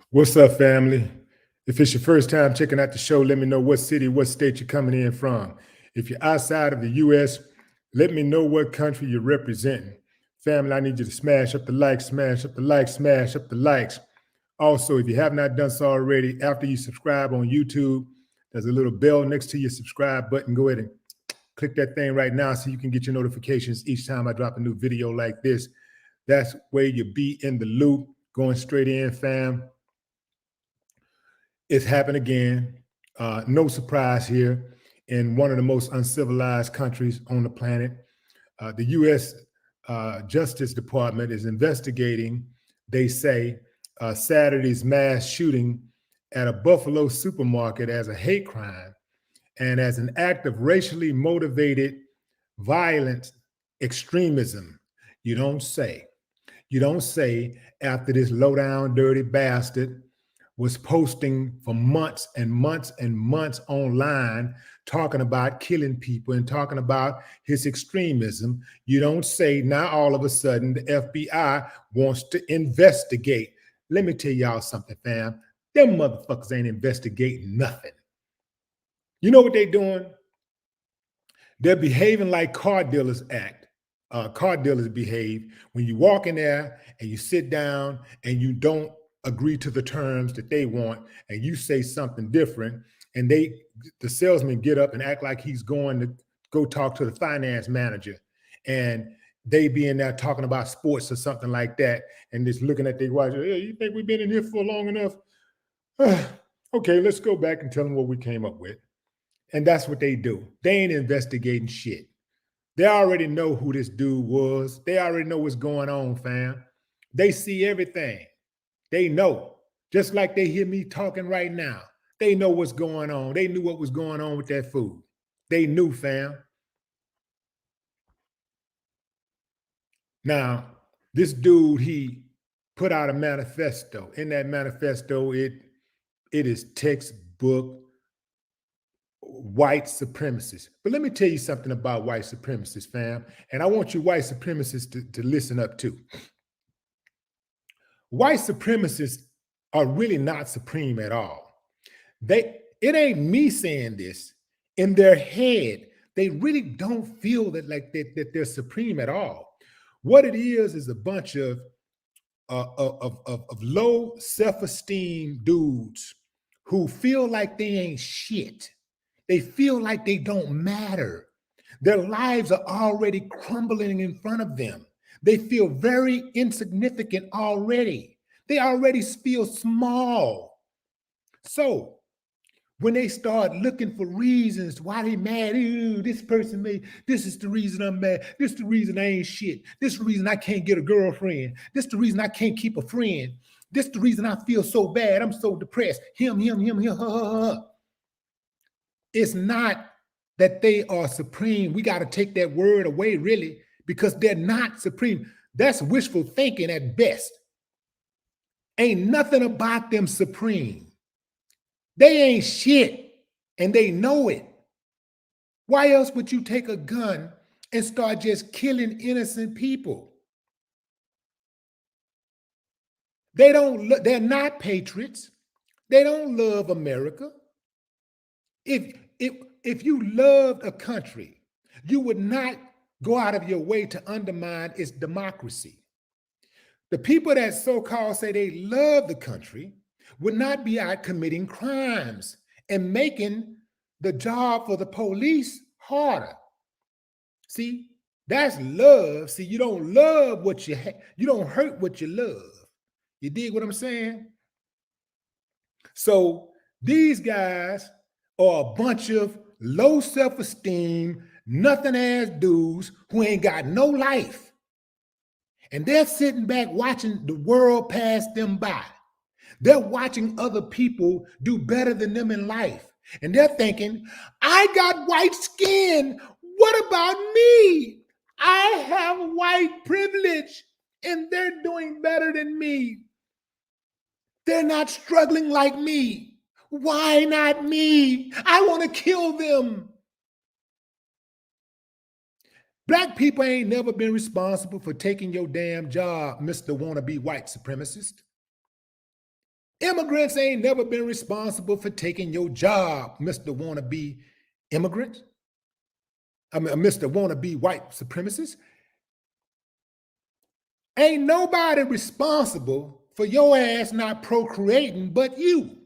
What's up, family? If it's your first time checking out the show, let me know what city, what state you're coming in from. If you're outside of the US, let me know what country you're representing. Family, I need you to smash up the likes, smash up the likes, smash up the likes. Also, if you have not done so already, after you subscribe on YouTube, there's a little bell next to your subscribe button. Go ahead and click that thing right now so you can get your notifications each time I drop a new video like this. That's where you be in the loop, going straight in, fam. It's happened again. No surprise here. In one of the most uncivilized countries on the planet, the U.S. Justice Department is investigating, they say, Saturday's mass shooting at a Buffalo supermarket as a hate crime and as an act of racially motivated violent extremism. You don't say. You don't say after this low down, dirty bastard was posting for months and months and months online talking about killing people and talking about his extremism. You don't say now all of a sudden the FBI wants to investigate. Let me tell y'all something, fam. Them motherfuckers ain't investigating nothing. You know what they doing? They're behaving like car dealers act. Car dealers behave when you walk in there and you sit down and you don't agree to the terms that they want and you say something different, and the salesman get up and act like he's going to go talk to the finance manager, and they be in there talking about sports or something like that, and just looking at their watch. Hey, you think we've been in here for long enough? Okay, let's go back and tell them what we came up with. And that's what they do. They ain't investigating shit. They already know who this dude was. They already know what's going on, fam. They see everything. They know. Just like they hear me talking right now. They know what's going on. They knew what was going on with that food. They knew, fam. Now, this dude, he put out a manifesto. In that manifesto, it is textbook white supremacists. But let me tell you something about white supremacists, fam. And I want you white supremacists to listen up too. White supremacists are really not supreme at all. It ain't me saying this. In their head, they really don't feel that they're supreme at all. What it is a bunch of low self-esteem dudes who feel like they ain't shit. They feel like they don't matter. Their lives are already crumbling in front of them. They feel very insignificant already. They already feel small. So when they start looking for reasons why they mad, this person made, this is the reason I'm mad. This is the reason I ain't shit. This is the reason I can't get a girlfriend. This is the reason I can't keep a friend. This is the reason I feel so bad. I'm so depressed. Him. It's not that they are supreme. We got to take that word away, really, because they're not supreme. That's wishful thinking at best. Ain't nothing about them supreme. They ain't shit, and they know it. Why else would you take a gun and start just killing innocent people? They're not patriots. They don't love America. If you loved a country, you would not go out of your way to undermine its democracy. The people that so-called say they love the country would not be out committing crimes and making the job for the police harder. See, that's love. See, you don't love what you you don't hurt what you love. You dig what I'm saying? So these guys are a bunch of low self-esteem, nothing ass dudes who ain't got no life. And they're sitting back watching the world pass them by. They're watching other people do better than them in life. And they're thinking, I got white skin. What about me? I have white privilege and they're doing better than me. They're not struggling like me. Why not me? I want to kill them. Black people ain't never been responsible for taking your damn job, Mr. Wannabe white supremacist. Immigrants ain't never been responsible for taking your job, Mr. Wannabe immigrant. I mean, Mr. Wannabe white supremacist. Ain't nobody responsible for your ass not procreating but you.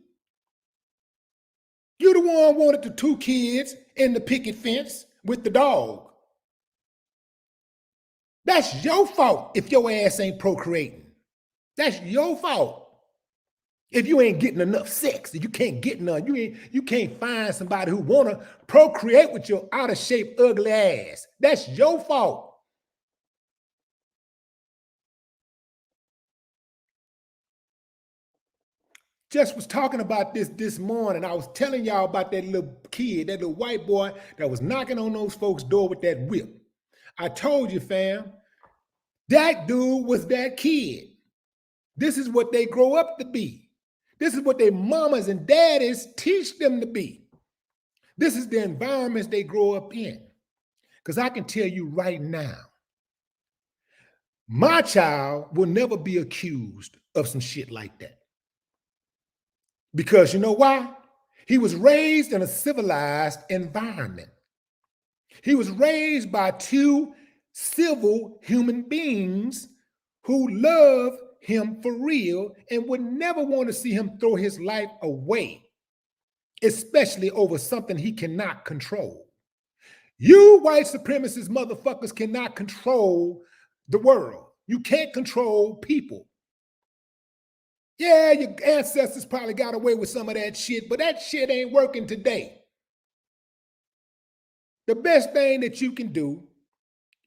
You the one wanted the 2 kids in the picket fence with the dog. That's your fault if your ass ain't procreating. That's your fault. If you ain't getting enough sex, if you can't get none, you can't find somebody who wanna procreate with your out of shape, ugly ass. That's your fault. Just was talking about this morning. I was telling y'all about that little kid, that little white boy that was knocking on those folks' door with that whip. I told you, fam, that dude was that kid. This is what they grow up to be. This is what their mamas and daddies teach them to be. This is the environments they grow up in. Because I can tell you right now, my child will never be accused of some shit like that. Because you know why? He was raised in a civilized environment. He was raised by 2 civil human beings who love him for real and would never want to see him throw his life away, especially over something he cannot control. You white supremacist motherfuckers cannot control the world. You can't control people. Yeah, your ancestors probably got away with some of that shit, but that shit ain't working today. The best thing that you can do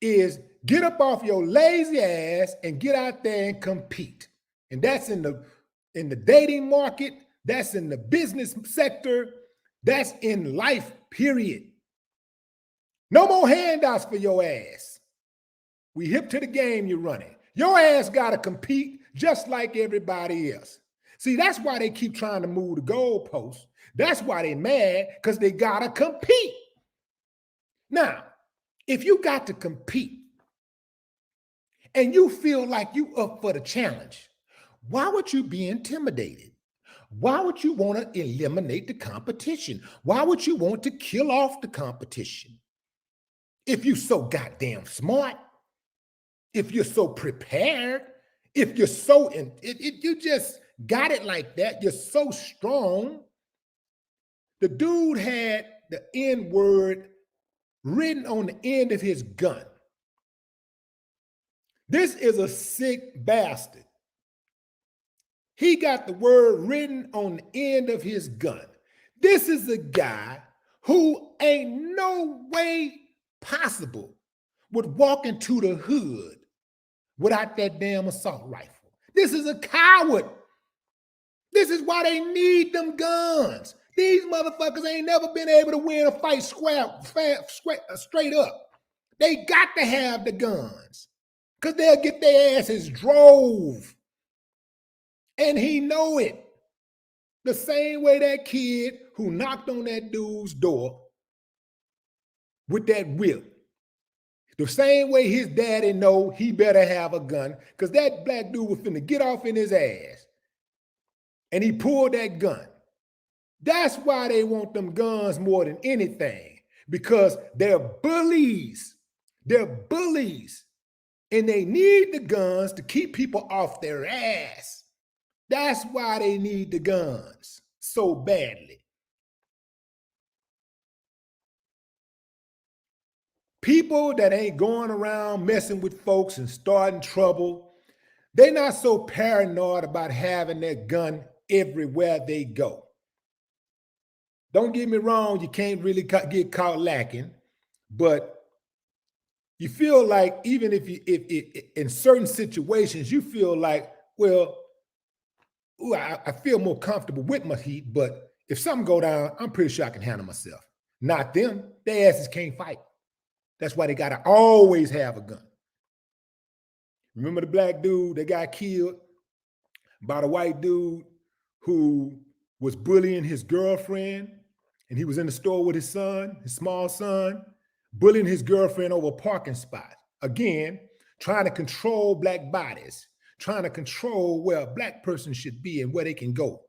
is get up off your lazy ass and get out there and compete. And that's in the dating market, that's in the business sector, that's in life, period. No more handouts for your ass. We hip to the game you're running. Your ass got to compete just like everybody else. See, that's why they keep trying to move the goalposts. That's why they mad, because they got to compete. Now, if you got to compete and you feel like you up for the challenge, why would you be intimidated? Why would you want to eliminate the competition? Why would you want to kill off the competition? If you're so goddamn smart, if you're so prepared, if you're so, if you just got it like that, you're so strong. The dude had the N word written on the end of his gun. This is a sick bastard. He got the word written on the end of his gun. This is a guy who ain't no way possible would walk into the hood without that damn assault rifle. This is a coward. This is why they need them guns. These motherfuckers ain't never been able to win a fight straight up. They got to have the guns because they'll get their asses drove. And he know it. The same way that kid who knocked on that dude's door with that whip. The same way his daddy know he better have a gun because that black dude was finna get off in his ass. And he pulled that gun. That's why they want them guns more than anything, because they're bullies. They're bullies. And they need the guns to keep people off their ass. That's why they need the guns so badly. People that ain't going around messing with folks and starting trouble, they're not so paranoid about having that gun everywhere they go. Don't get me wrong, you can't really get caught lacking, but you feel like even if in certain situations, you feel like, well, ooh, I feel more comfortable with my heat, but if something go down, I'm pretty sure I can handle myself. Not them. Their asses can't fight. That's why they got to always have a gun. Remember the black dude that got killed by the white dude who was bullying his girlfriend, and he was in the store with his son, his small son, bullying his girlfriend over a parking spot. Again, trying to control black bodies, trying to control where a black person should be and where they can go.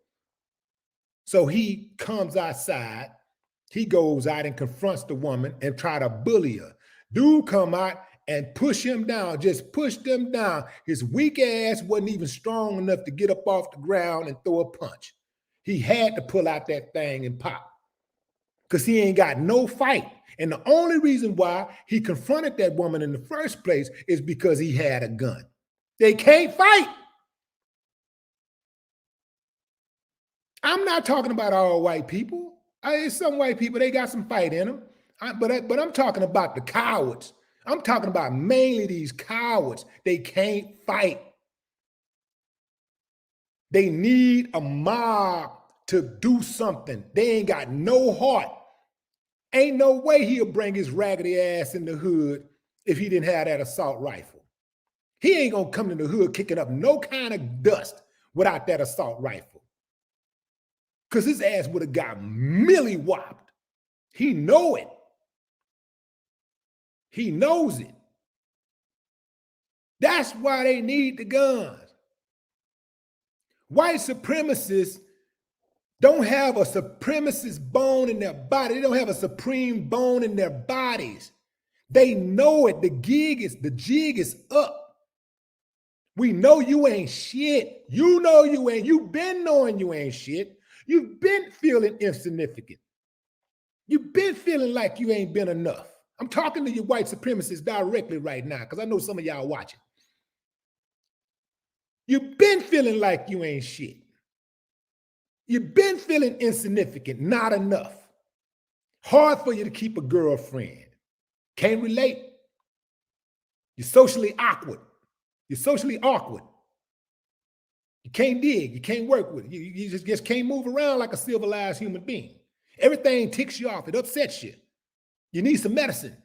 So he comes outside, he goes out and confronts the woman and try to bully her. Dude come out and push him down, just pushed him down. His weak ass wasn't even strong enough to get up off the ground and throw a punch. He had to pull out that thing and pop because he ain't got no fight. And the only reason why he confronted that woman in the first place is because he had a gun. They can't fight. I'm not talking about all white people. Some white people, they got some fight in them. But I'm talking about the cowards. I'm talking about mainly these cowards. They can't fight. They need a mob to do something. They ain't got no heart. Ain't no way he'll bring his raggedy ass in the hood if he didn't have that assault rifle. He ain't gonna come in the hood kicking up no kind of dust without that assault rifle. Because his ass would have got milly whopped. He know it. He knows it. That's why they need the guns. White supremacists don't have a supremacist bone in their body. They don't have a supreme bone in their bodies. They know it. The jig is up. We know you ain't shit. You know you ain't. You've been knowing you ain't shit. You've been feeling insignificant. You've been feeling like you ain't been enough. I'm talking to you white supremacists directly right now because I know some of y'all watching. You've been feeling like you ain't shit. You've been feeling insignificant, not enough. Hard for you to keep a girlfriend. Can't relate. You're socially awkward. You're socially awkward. You can't dig. You can't work with it. You just can't move around like a civilized human being. Everything ticks you off. It upsets you. You need some medicine.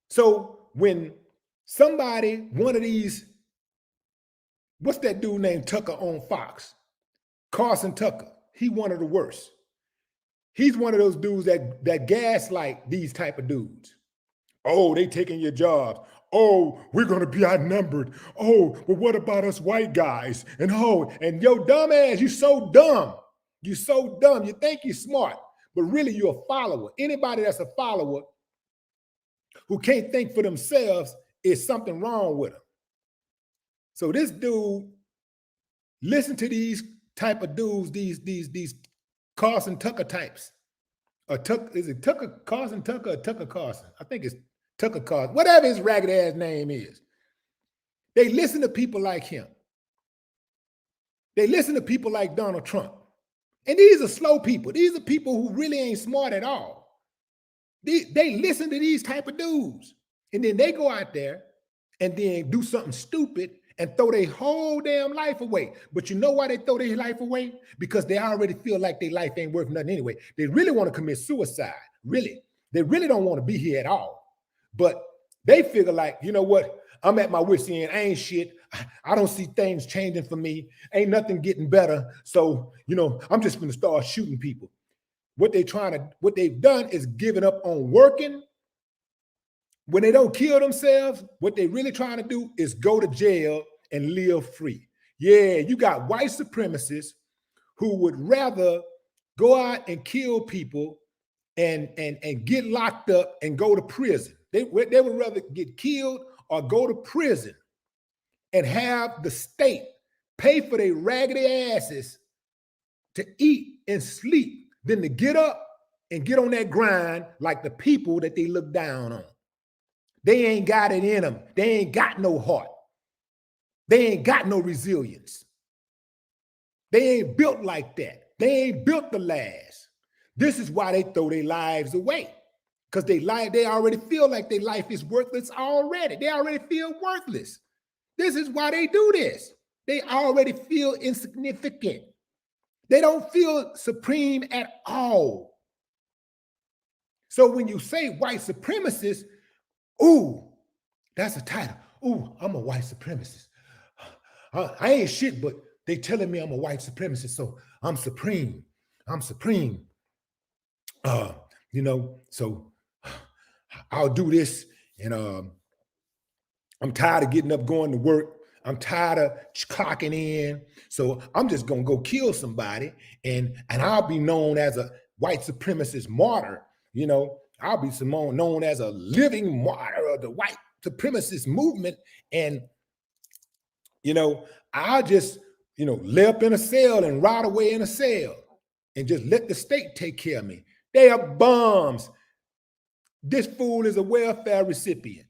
So when somebody, one of these, what's that dude named Tucker on Fox? Carson Tucker. He one of the worst. He's one of those dudes that gaslight these type of dudes. Oh, they taking your jobs. Oh, we're going to be outnumbered. Oh, but what about us white guys? And and yo dumb ass, you so dumb. You so dumb. You think you're smart, but really you're a follower. Anybody that's a follower who can't think for themselves is something wrong with them. So this dude, listen to these type of dudes, these Carson Tucker types. Is it Tucker Carson Tucker or Tucker Carson? I think it's Tucker Carson, whatever his ragged ass name is. They listen to people like him. They listen to people like Donald Trump. And these are slow people. These are people who really ain't smart at all. They listen to these type of dudes. And then they go out there and then do something stupid and throw their whole damn life away. But you know why they throw their life away? Because they already feel like their life ain't worth nothing anyway. They really want to commit suicide. Really. They really don't want to be here at all. But they figure like, you know what? I'm at my wit's end. I ain't shit. I don't see things changing for me. Ain't nothing getting better. So, I'm just going to start shooting people. What they've done is given up on working. When they don't kill themselves, what they really trying to do is go to jail and live free. Yeah, you got white supremacists who would rather go out and kill people and get locked up and go to prison. They would rather get killed or go to prison and have the state pay for their raggedy asses to eat and sleep than to get up and get on that grind like the people that they look down on. They ain't got it in them. They ain't got no heart. They ain't got no resilience. They ain't built like that. They ain't built to last. This is why they throw their lives away. Because they already feel like their life is worthless already. They already feel worthless. This is why they do this. They already feel insignificant. They don't feel supreme at all. So when you say white supremacist, ooh, that's a title. Ooh, I'm a white supremacist. I ain't shit, but they telling me I'm a white supremacist, so I'm supreme. I'm supreme. So I'll do this and I'm tired of getting up, going to work. I'm tired of clocking in. So I'm just gonna go kill somebody, and I'll be known as a white supremacist martyr. You know, I'll be known as a living martyr of the white supremacist movement. And you know, I'll just, you know, lay up in a cell and rot away in a cell and just let the state take care of me. They are bums. This fool is a welfare recipient.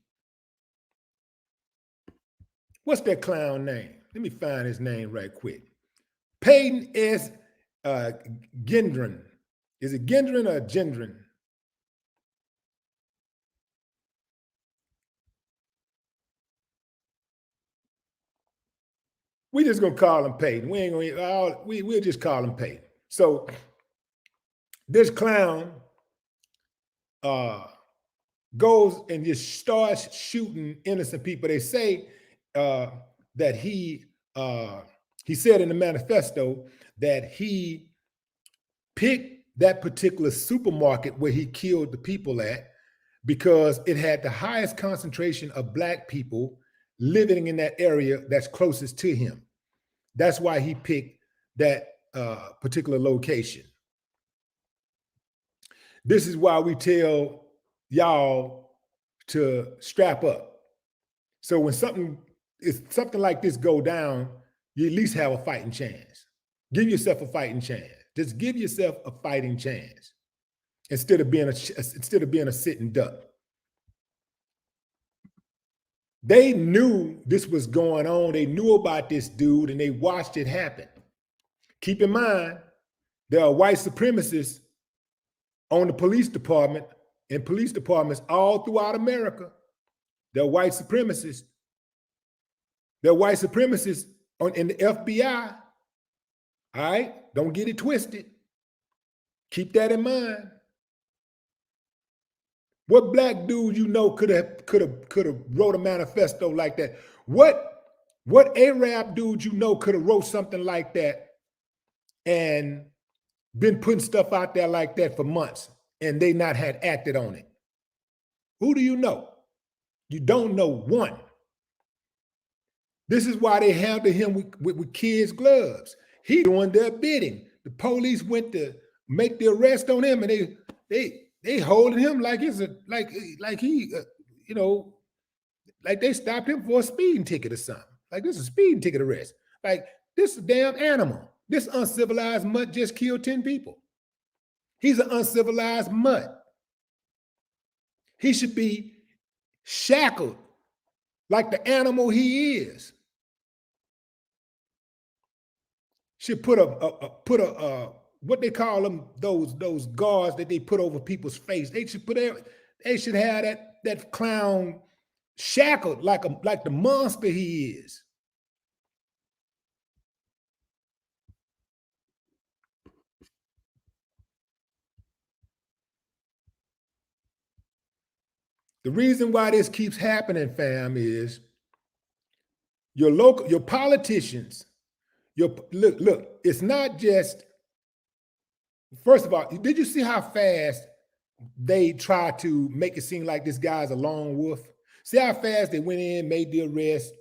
What's that clown name? Let me find his name right quick. Peyton S. Gendron. Is it Gendron or Gendron? We just gonna call him Peyton. We ain't gonna. We'll just call him Peyton. So this clown goes and just starts shooting innocent people. They say that he said in the manifesto that he picked that particular supermarket where he killed the people at because it had the highest concentration of Black people living in that area that's closest to him. That's why he picked that particular location. This is why we tell y'all to strap up. So when something like this go down, you at least have a fighting chance. Give yourself a fighting chance. Just give yourself a fighting chance instead of being a sitting duck. They knew this was going on. They knew about this dude and they watched it happen. Keep in mind, there are white supremacists on the police department and police departments all throughout America. They're white supremacists. They're white supremacists in the FBI. All right? Don't get it twisted. Keep that in mind. What Black dude you know could have wrote a manifesto like that? What Arab dude you know could have wrote something like that and been putting stuff out there like that for months and they not had acted on it? Who do you know? You don't know one. This is why they handled him with kids' gloves. He doing their bidding. The police went to make the arrest on him, and they holding him like it's like he you know, like they stopped him for a speeding ticket or something. Like this is a speeding ticket arrest. Like this is a damn animal. This uncivilized mutt just killed 10 people. He's an uncivilized mutt. He should be shackled like the animal he is. Should put a what they call them, those guards that they put over people's face. They should have that clown shackled like the monster he is. The reason why this keeps happening, fam, is your politicians. Look, it's not just. First of all, did you see how fast they try to make it seem like this guy's a lone wolf? See how fast they went in, made the arrest.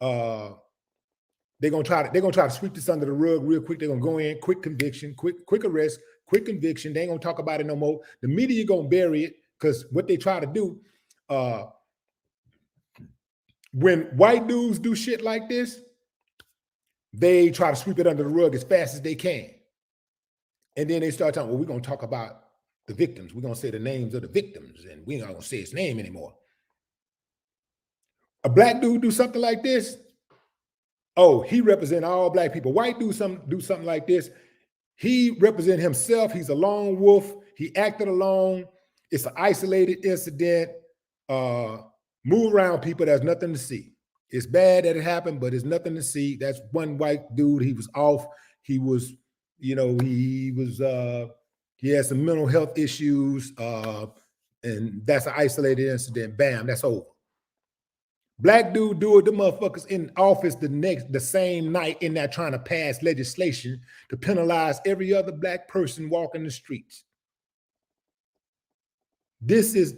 They're gonna try to sweep this under the rug real quick. They're gonna go in, quick conviction, quick arrest, quick conviction. They ain't gonna talk about it no more. The media gonna bury it because what they try to do, when white dudes do shit like this, they try to sweep it under the rug as fast as they can. And then they start talking, well, we're going to talk about the victims. We're going to say the names of the victims, and we're not going to say his name anymore. A Black dude do something like this, oh, he represent all Black people. White dude do something like this, he represent himself. He's a lone wolf. He acted alone. It's an isolated incident. Move around, people. There's nothing to see. It's bad that it happened, but there's nothing to see. That's one white dude. He was off. He was, you know, he had some mental health issues, and that's an isolated incident. Bam, that's over. Black dude do it, the motherfuckers in office the same night in there trying to pass legislation to penalize every other Black person walking the streets. This is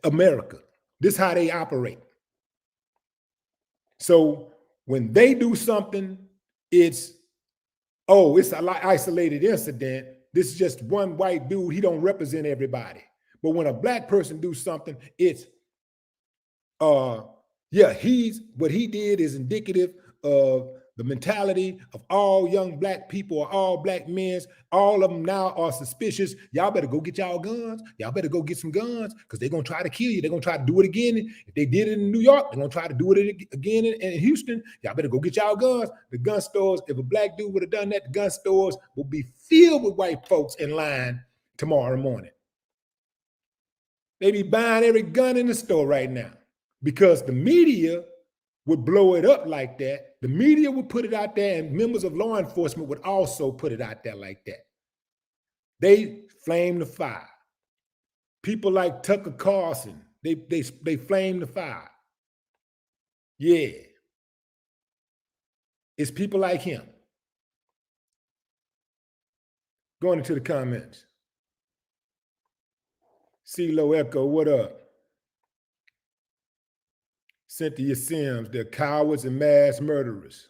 America. This is how they operate. So when they do something, it's, oh, it's an isolated incident. This is just one white dude. He don't represent everybody. But when a black person do something, it's, yeah, what he did is indicative of the mentality of all young black people or all black men. All of them now are suspicious. Y'all better go get y'all guns. Y'all better go get some guns because they're going to try to kill you. They're going to try to do it again. If they did it in New York, they're going to try to do it again in Houston. Y'all better go get y'all guns. The gun stores, if a black dude would have done that, the gun stores will be filled with white folks in line tomorrow morning. They be buying every gun in the store right now because the media would blow it up like that. The media would put it out there, and members of law enforcement would also put it out there like that. They flame the fire. People like Tucker Carlson, they flame the fire. Yeah. It's people like him. Going into the comments. CeeLo Echo, what up? Cynthia Sims, they're cowards and mass murderers.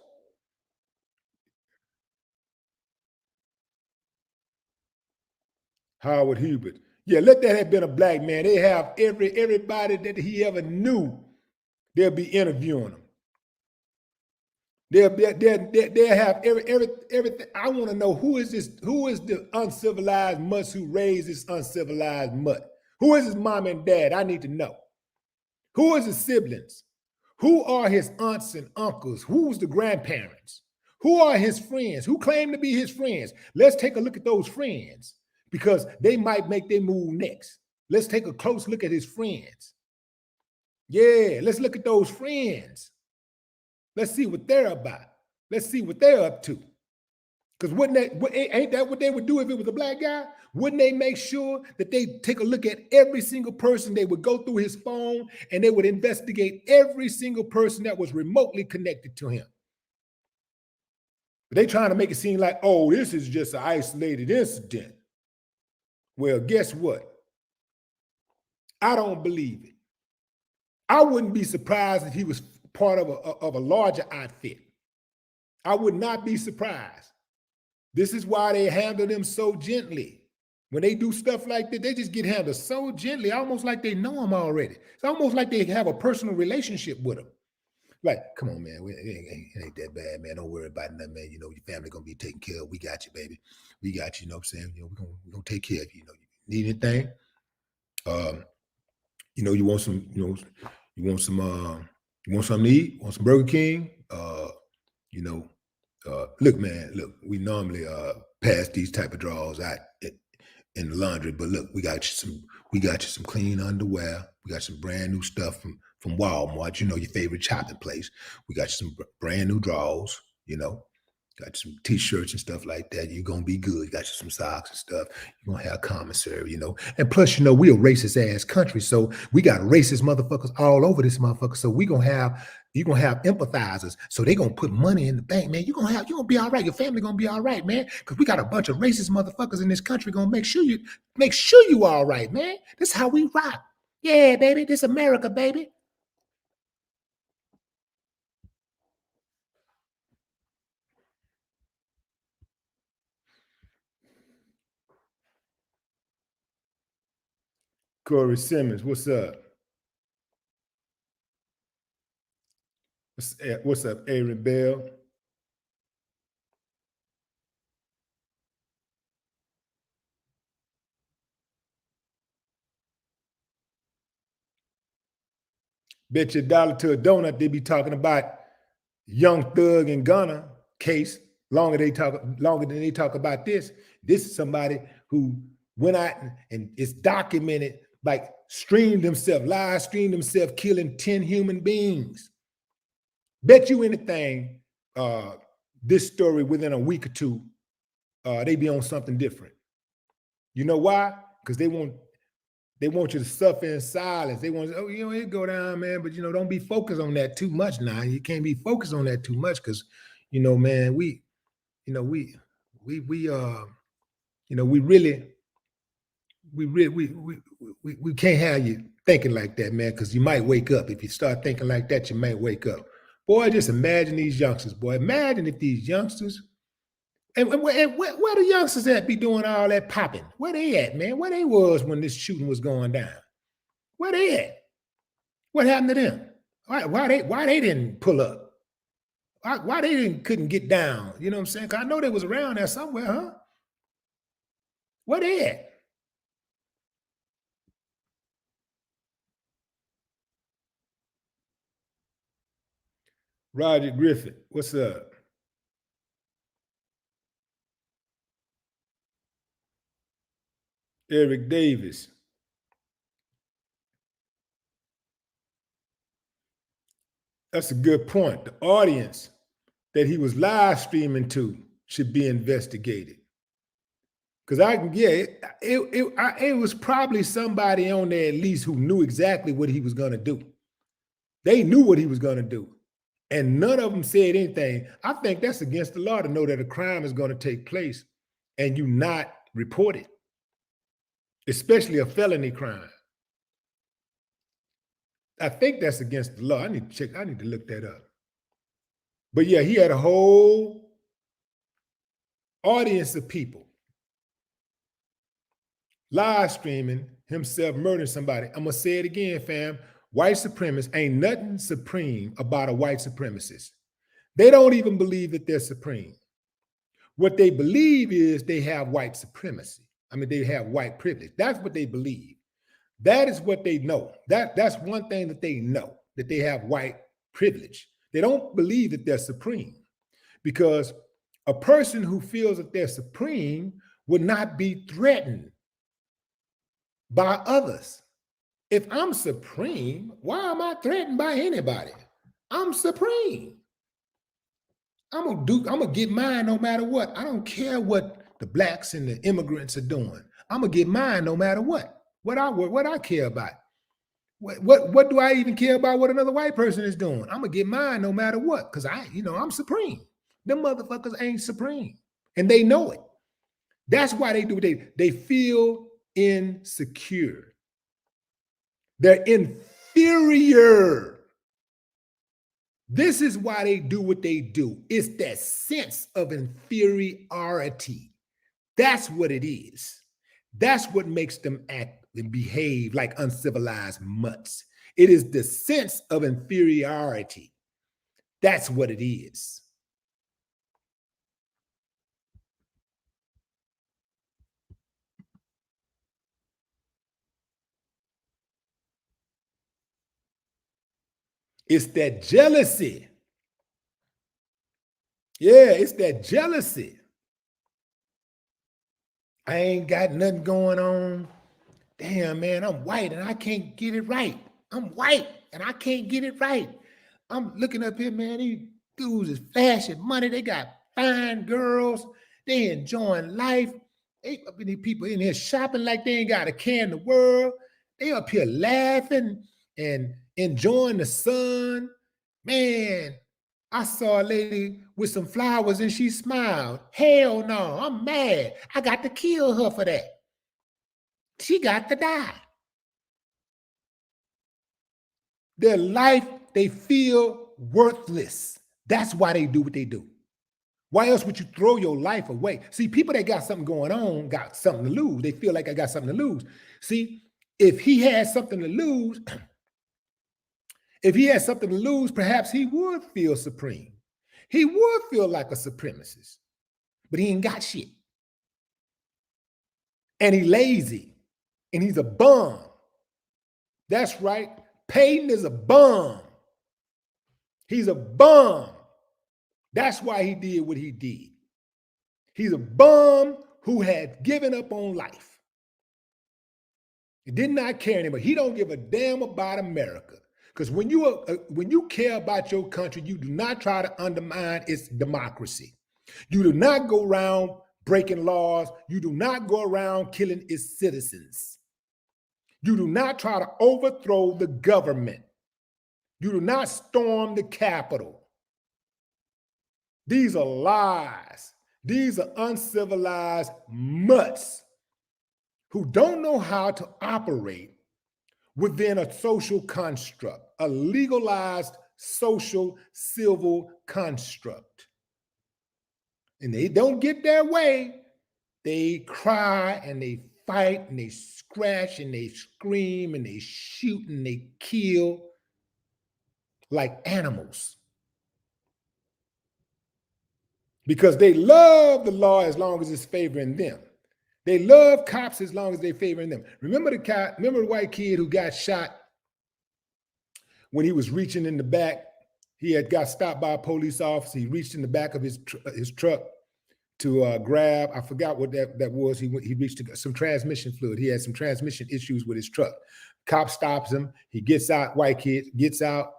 Howard Hubert. Yeah, let that have been a black man. They have everybody that he ever knew, they'll be interviewing him. They'll have everything. I want to know who is the uncivilized mutts who raised this uncivilized mutt? Who is his mom and dad? I need to know. Who is his siblings? Who are his aunts and uncles? Who's the grandparents? Who are his friends? Who claim to be his friends? Let's take a look at those friends because they might make their move next. Let's take a close look at his friends. Yeah, let's look at those friends. Let's see what they're about. Let's see what they're up to. Because ain't that what they would do if it was a black guy? Wouldn't they make sure that they take a look at every single person? They would go through his phone and they would investigate every single person that was remotely connected to him. But they trying to make it seem like, oh, this is just an isolated incident. Well, guess what? I don't believe it. I wouldn't be surprised if he was part of a larger outfit. I would not be surprised. This is why they handle them so gently. When they do stuff like that, they just get handled so gently, almost like they know them already. It's almost like they have a personal relationship with them. Like, come on, man, it ain't that bad, man. Don't worry about nothing, man. You know, your family gonna be taken care of. We got you, baby. We got you, you know what I'm saying? You know, we're gonna take care of you. You know, you need anything? You know, you want something to eat? Want some Burger King? Look, man, we normally pass these type of drawers out in the laundry, but look, we got you some clean underwear. We got some brand new stuff from Walmart, you know, your favorite shopping place. We got you some brand new drawers, you know. Got some t-shirts and stuff like that. You're going to be good. You got you some socks and stuff. You're going to have commissary, you know. And plus, you know, we're a racist ass country. So we got racist motherfuckers all over this motherfucker. So you're going to have empathizers. So they're going to put money in the bank, man. You're going to be all right. Your family going to be all right, man. Because we got a bunch of racist motherfuckers in this country going to make sure you all right, man. This is how we rock. Yeah, baby. This America, baby. Corey Simmons, what's up? What's up, Aaron Bell? Bet you $1 to a donut they be talking about Young Thug and Gunna case longer than they talk about this. This is somebody who went out and it's documented, like live streamed himself killing 10 human beings. Bet you anything, this story within a week or two, they be on something different. You know why? Because they want you to suffer in silence. They want, it go down, man. But don't be focused on that too much now. You can't be focused on that too much because, man, we can't have you thinking like that, man. Because you might wake up if you start thinking like that. You might wake up. Boy, just imagine these youngsters, boy. Imagine if these youngsters, and where the youngsters at be doing all that popping? Where they at, man? Where they was when this shooting was going down? Where they at? What happened to them? Why they didn't pull up? Why they couldn't get down? You know what I'm saying? 'Cause I know they was around there somewhere, huh? Where they at? Roger Griffith, what's up? Eric Davis. That's a good point. The audience that he was live streaming to should be investigated. Because it was probably somebody on there at least who knew exactly what he was going to do. They knew what he was going to do. And none of them said anything. I think that's against the law to know that a crime is going to take place and you not report it, especially a felony crime. I think that's against the law. I need to check. I need to look that up. But yeah, he had a whole audience of people live streaming himself murdering somebody. I'm going to say it again, fam. White supremacists, ain't nothing supreme about a white supremacist. They don't even believe that they're supreme. What they believe is they have white supremacy. I mean, they have white privilege. That's what they believe. That is what they know. That's one thing that they know, that they have white privilege. They don't believe that they're supreme, because a person who feels that they're supreme would not be threatened by others. If I'm supreme, why am I threatened by anybody? I'm supreme. I'm gonna get mine no matter what. I don't care what the blacks and the immigrants are doing. I'm gonna get mine no matter what. What I care about. What do I even care about what another white person is doing? I'm gonna get mine no matter what, because I'm supreme. Them motherfuckers ain't supreme, and they know it. That's why they do. They feel insecure. They're inferior. This is why they do what they do. It's that sense of inferiority. That's what it is. That's what makes them act and behave like uncivilized mutts. It is the sense of inferiority. That's what it is. It's that jealousy. Yeah, it's that jealousy. I ain't got nothing going on. Damn, man, I'm white and I can't get it right. I'm white and I can't get it right. I'm looking up here, man. These dudes is flashing money. They got fine girls. They enjoying life. These people in here shopping like they ain't got a care in the world. They up here laughing and enjoying the sun. Man, I saw a lady with some flowers and she smiled. Hell no, I'm mad. I got to kill her for that. She got to die. Their life, they feel worthless. That's why they do what they do. Why else would you throw your life away? See, people that got something going on got something to lose. They feel like I got something to lose. See, if he has something to lose, perhaps he would feel supreme. He would feel like a supremacist, but he ain't got shit. And he's lazy, and he's a bum. That's right. Peyton is a bum. He's a bum. That's why he did what he did. He's a bum who had given up on life. He did not care anymore. He don't give a damn about America. Because when you care about your country, you do not try to undermine its democracy. You do not go around breaking laws. You do not go around killing its citizens. You do not try to overthrow the government. You do not storm the Capitol. These are lies. These are uncivilized mutts who don't know how to operate within a social construct, a legalized social civil construct. And they don't get their way, they cry and they fight and they scratch and they scream and they shoot and they kill like animals. Because they love the law as long as it's favoring them. They love cops as long as they're favoring them. Remember the white kid who got shot when he was reaching in the back? He had got stopped by a police officer. He reached in the back of his truck to grab, I forgot what that was. He reached some transmission fluid. He had some transmission issues with his truck. Cop stops him. He gets out, white kid gets out,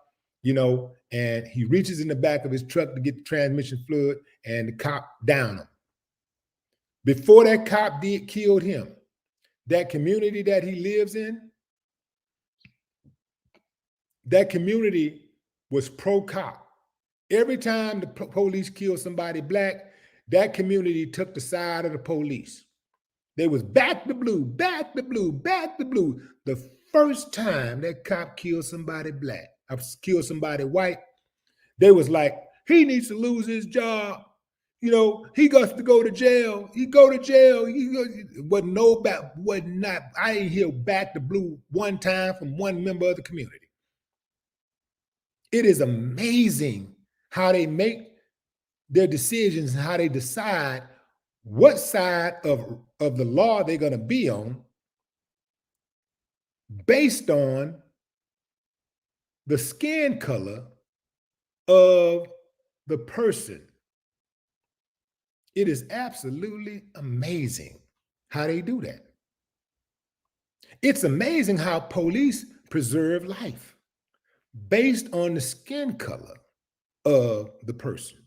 and he reaches in the back of his truck to get the transmission fluid, and the cop downed him. Before that cop killed him, that community that he lives in, that community was pro-cop. Every time the police killed somebody black, that community took the side of the police. They was back the blue, back the blue, back the blue. The first time that cop killed somebody black, killed somebody white, they was like, he needs to lose his job. He got to go to jail. He go to jail. I ain't hear back the blue one time from one member of the community. It is amazing how they make their decisions and how they decide what side of the law they're going to be on based on the skin color of the person. It is absolutely amazing how they do that. It's amazing how police preserve life based on the skin color of the person.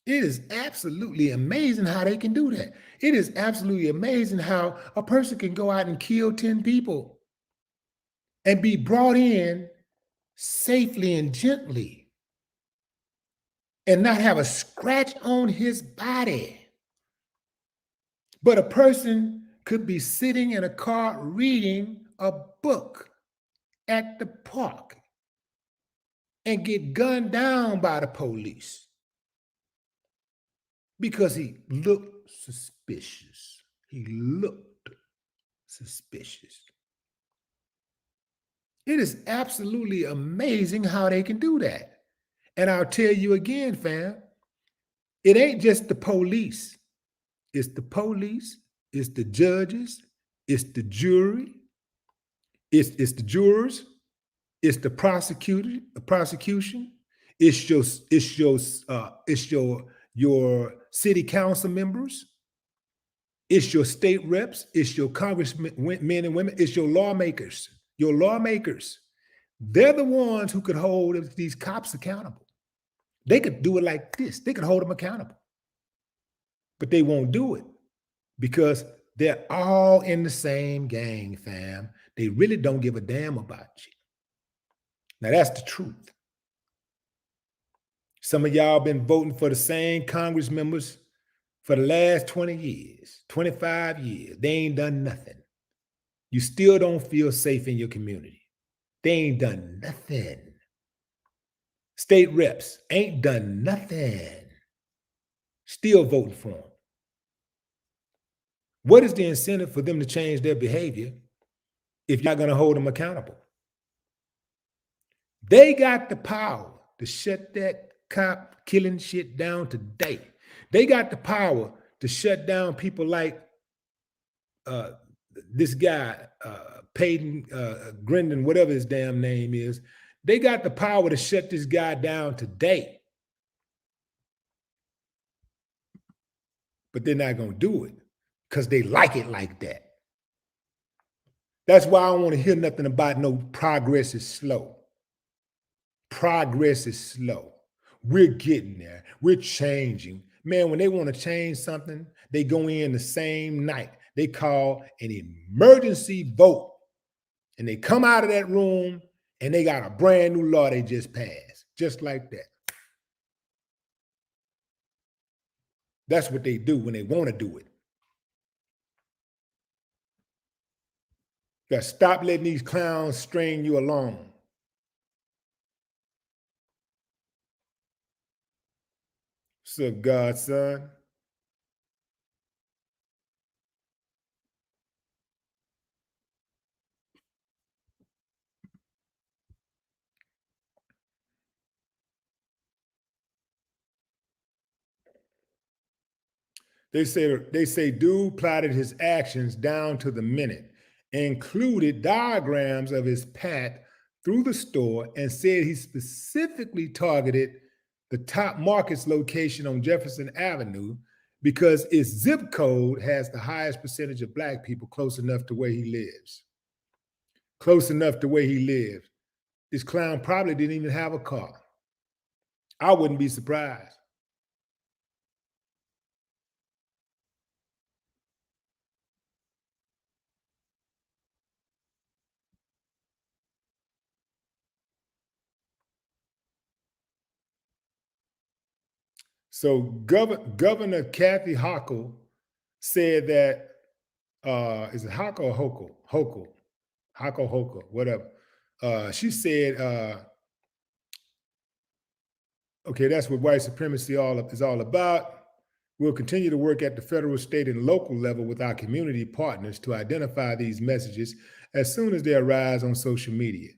It is absolutely amazing how they can do that. It is absolutely amazing how a person can go out and kill 10 people and be brought in safely and gently and not have a scratch on his body. But a person could be sitting in a car reading a book at the park and get gunned down by the police because he looked suspicious. He looked suspicious. It is absolutely amazing how they can do that. And I'll tell you again, fam, it ain't just the police. It's the police, it's the judges, it's the jury, it's the jurors, it's the prosecution, it's your city council members, it's your state reps, it's your congressmen, men and women, it's your lawmakers. Your lawmakers, they're the ones who could hold these cops accountable. They could do it like this. They could hold them accountable. But they won't do it because they're all in the same gang, fam. They really don't give a damn about you. Now, that's the truth. Some of y'all been voting for the same Congress members for the last 20 years, 25 years. They ain't done nothing. You still don't feel safe in your community. They ain't done nothing. State reps ain't done nothing. Still voting for them. What is the incentive for them to change their behavior if you're not going to hold them accountable? They got the power to shut that cop killing shit down today. They got the power to shut down people like this guy, Peyton Grindon, whatever his damn name is. They got the power to shut this guy down today. But they're not going to do it because they like it like that. That's why I don't want to hear nothing about no progress is slow. Progress is slow. We're getting there. We're changing. Man, when they want to change something, they go in the same night. They call an emergency vote. And they come out of that room and they got a brand new law they just passed. Just like that. That's what they do when they want to do it. You got to stop letting these clowns string you along. What's up, godson? They say dude plotted his actions down to the minute, included diagrams of his path through the store, and said he specifically targeted the top market's location on Jefferson Avenue because its zip code has the highest percentage of black people close enough to where he lives. Close enough to where he lives. This clown probably didn't even have a car. I wouldn't be surprised. So Governor Kathy Hochul said that is it Hochul or Hochul? Hochul, whatever. She said, okay, that's what white supremacy is all about. We'll continue to work at the federal, state, and local level with our community partners to identify these messages as soon as they arise on social media.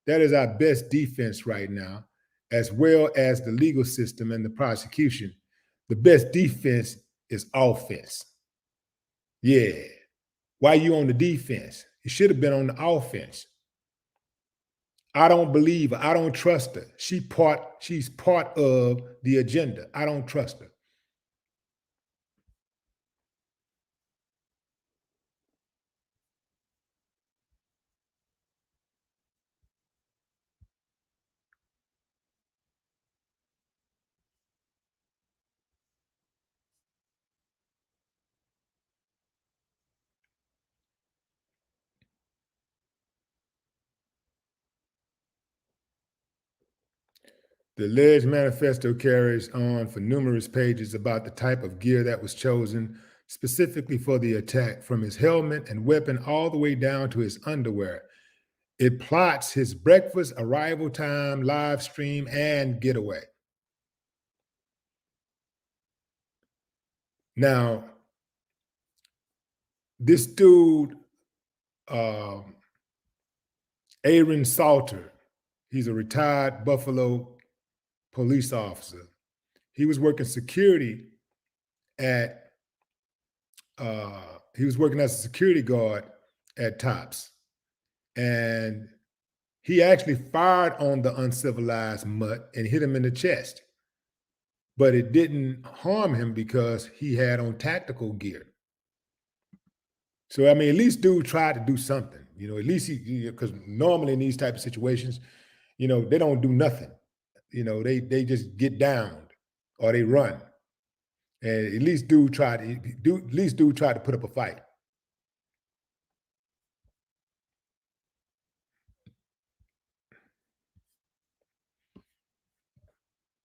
That is our best defense right now, as well as the legal system and the prosecution. The best defense is offense. Yeah. Why you on the defense? You should have been on the offense. I don't believe her. I don't trust her. She's part of the agenda. I don't trust her. The alleged manifesto carries on for numerous pages about the type of gear that was chosen specifically for the attack, from his helmet and weapon all the way down to his underwear. It plots his breakfast, arrival time, live stream, and getaway. Now, this dude, Aaron Salter, he's a retired Buffalo police officer. He was working security at, he was working as a security guard at Tops. And he actually fired on the uncivilized mutt and hit him in the chest. But it didn't harm him because he had on tactical gear. So, I mean, at least dude tried to do something, you know, at least because normally in these type of situations, you know, they don't do nothing. You know, they just get downed or they run. And at least dude tried to put up a fight.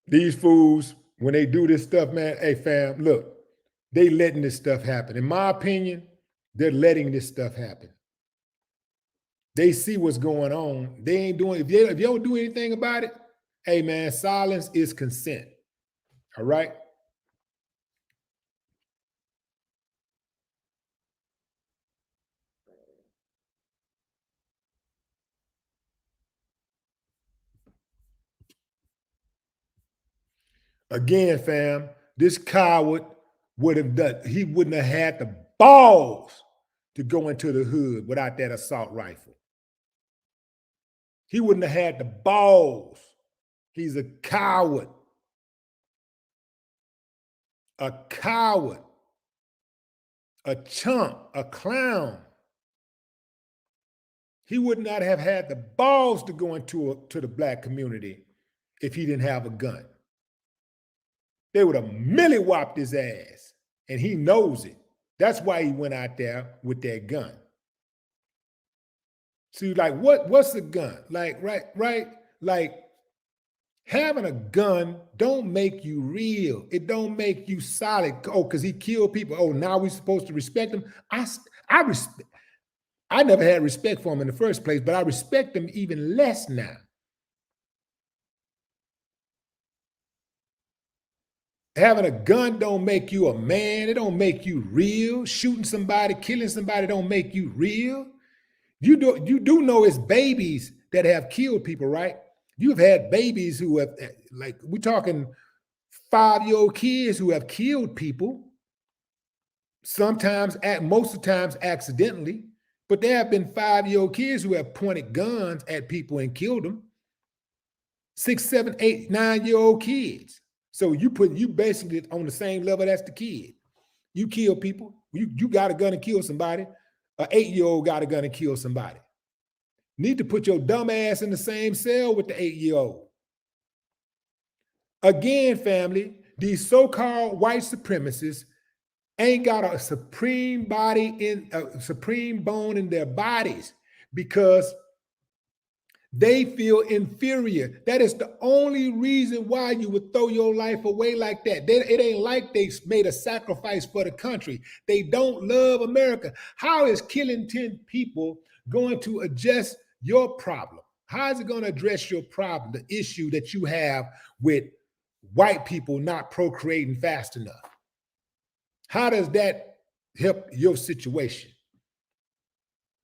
These fools, when they do this stuff, man, hey fam, look, they letting this stuff happen. In my opinion, they're letting this stuff happen. They see what's going on. They ain't doing, if you don't do anything about it, hey man, silence is consent. All right. Again, fam, this coward would have done, he wouldn't have had the balls to go into the hood without that assault rifle. He wouldn't have had the balls. He's a coward. A coward. A chump, a clown. He would not have had the balls to go into to the black community if he didn't have a gun. They would have milly whopped his ass, and he knows it. That's why he went out there with that gun. See, like, what's a gun? Like, right? Like, having a gun don't make you real. It don't make you solid. Oh, because he killed people. Oh, now we're supposed to respect him. I never had respect for him in the first place, but I respect him even less now. Having a gun don't make you a man. It don't make you real. Shooting somebody, killing somebody don't make you real. You do know it's babies that have killed people, right? You've had babies who have, like, we're talking 5-year-old kids who have killed people, sometimes, at most of the times, accidentally. But there have been 5-year-old kids who have pointed guns at people and killed them. 6, 7, 8, 9-year-old kids. So you basically on the same level as the kid. You kill people. You got a gun and kill somebody. An 8-year-old got a gun and kill somebody. Need to put your dumb ass in the same cell with the 8-year-old. Again, family, these so-called white supremacists ain't got a supreme bone in their bodies because they feel inferior. That is the only reason why you would throw your life away like that. It ain't like they made a sacrifice for the country. They don't love America. How is killing 10 people going to address your problem? How is it going to address your problem, the issue that you have with white people not procreating fast enough? How does that help your situation?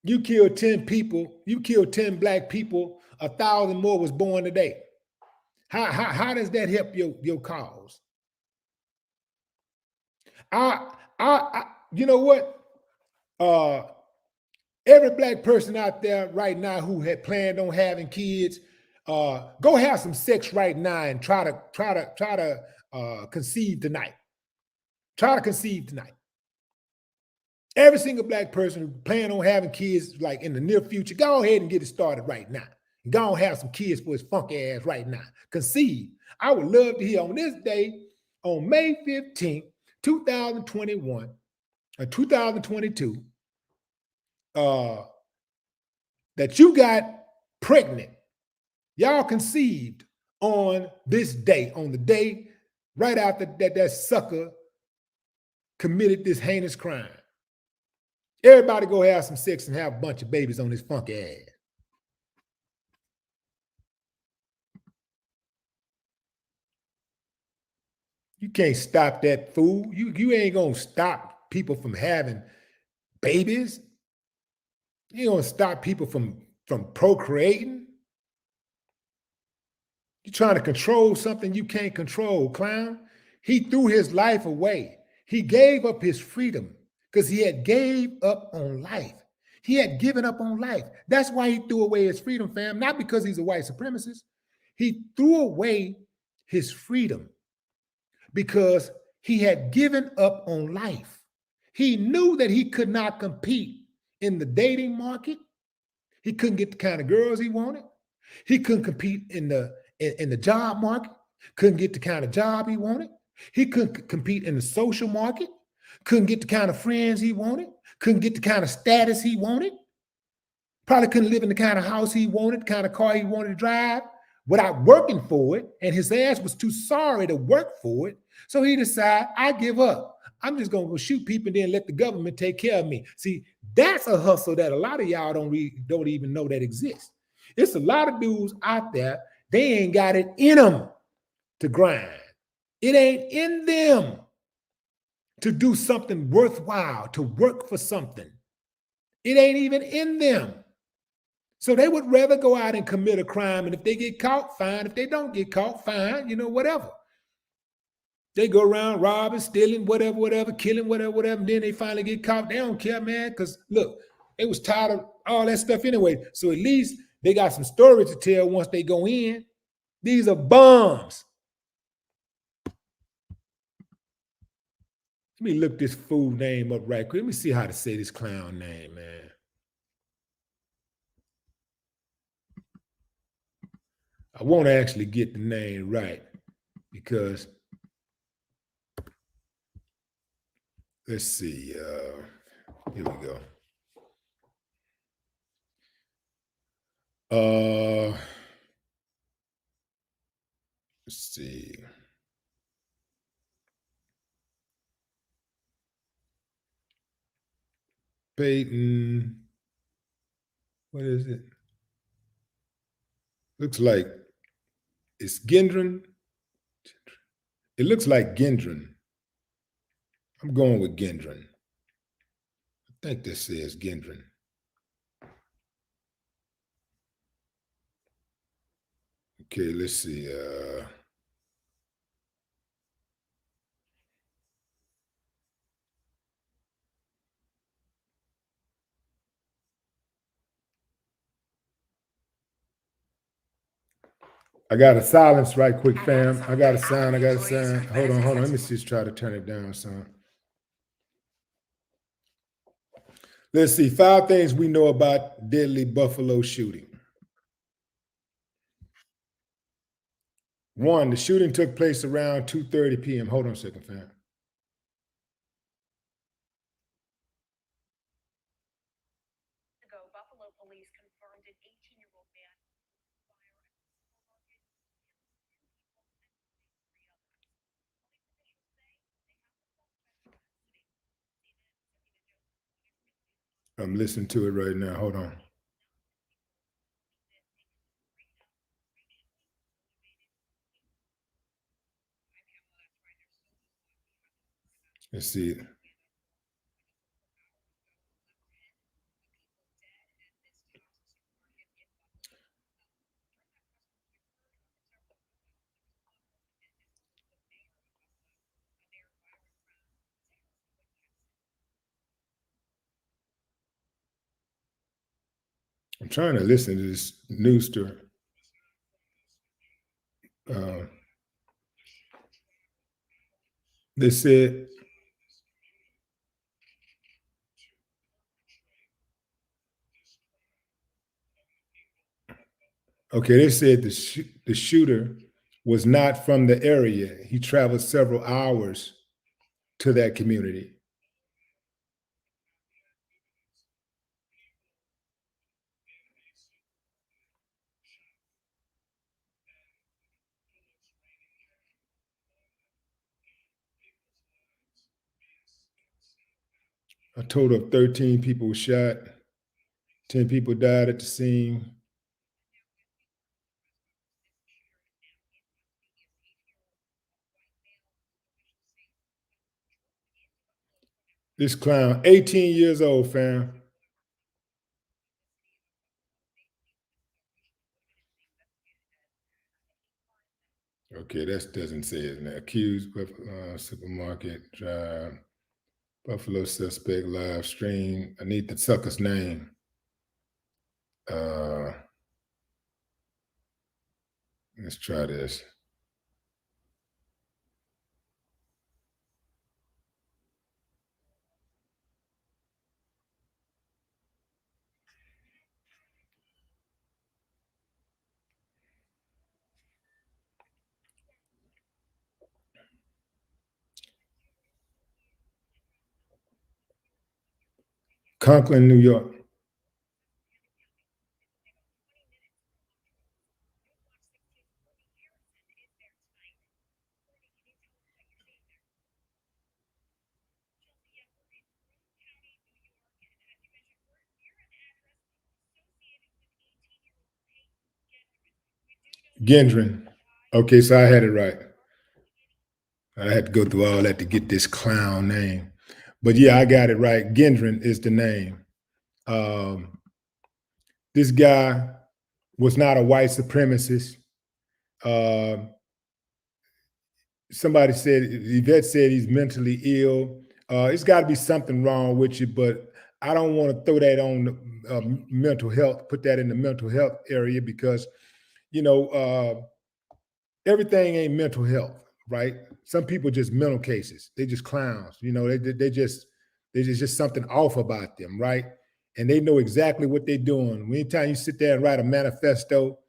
You killed 10 people, you killed 10 black people, 1,000 more was born today. How does that help your cause? You know what? Every black person out there right now who had planned on having kids, go have some sex right now and try to conceive tonight. Try to conceive tonight. Every single black person who plan on having kids like in the near future, go ahead and get it started right now. Go and have some kids for his funky ass right now. Conceive. I would love to hear on this day, on May 15th, 2021, or 2022, that you got pregnant. Y'all conceived on this day, on the day right after that sucker committed this heinous crime. Everybody go have some sex and have a bunch of babies on this funky ass. You can't stop that fool. You ain't gonna stop people from having babies. You ain't gonna stop people from procreating. You're trying to control something you can't control, clown. He threw his life away. He gave up his freedom because he had gave up on life. He had given up on life. That's why he threw away his freedom, fam. Not because he's a white supremacist. He threw away his freedom because he had given up on life. He knew that he could not compete in the dating market. He couldn't get the kind of girls he wanted. He couldn't compete in the job market. Couldn't get the kind of job he wanted. He couldn't compete in the social market. Couldn't get the kind of friends he wanted. Couldn't get the kind of status he wanted. Probably couldn't live in the kind of house he wanted, the kind of car he wanted to drive without working for it. And his ass was too sorry to work for it. So he decided, I give up. I'm just going to go shoot people and then let the government take care of me. See, that's a hustle that a lot of y'all don't even know that exists. It's a lot of dudes out there, they ain't got it in them to grind. It ain't in them to do something worthwhile, to work for something. It ain't even in them. So they would rather go out and commit a crime. And if they get caught, fine. If they don't get caught, fine, whatever. They go around robbing, stealing, whatever, killing, whatever. And then they finally get caught. They don't care, man, because look, they was tired of all that stuff anyway. So at least they got some stories to tell once they go in. These are bums. Let me look this fool name up right quick. Let me see how to say this clown name, man. I won't actually get the name right because let's see. Here we go. Let's see. Peyton. What is it? Looks like it's Gendron. It looks like Gendron. I'm going with Gendron. I think this says Gendron. Okay, let's see. I got a silence right quick, fam. I got a sound. I got a sound. Hold on, hold on. Let me just try to turn it down, son. Let's see. 5 things we know about deadly Buffalo shooting. 1, the shooting took place around 2:30 p.m. Hold on a second, fam. I'm listening to it right now. Hold on. Let's see. I'm trying to listen to this news story. They said, okay, they said the shooter was not from the area. He traveled several hours to that community. A total of 13 people were shot. 10 people died at the scene. This clown, 18 years old, fam. Okay, that doesn't say it now. Accused supermarket drive, Buffalo suspect live stream. I need the sucker's name. Uh, let's try this. Conklin, New York. Gendron. Okay, so I had it right. I had to go through all that to get this clown name. But yeah, I got it right. Gendron is the name. This guy was not a white supremacist. Uh, somebody said, Yvette said he's mentally ill. It's got to be something wrong with you, but I don't want to throw that on mental health, put that in the mental health area because, you know, everything ain't mental health, right? Some people just mental cases. They just clowns, you know, they just, there's just something off about them, right? And they know exactly what they're doing. Anytime you sit there and write a manifesto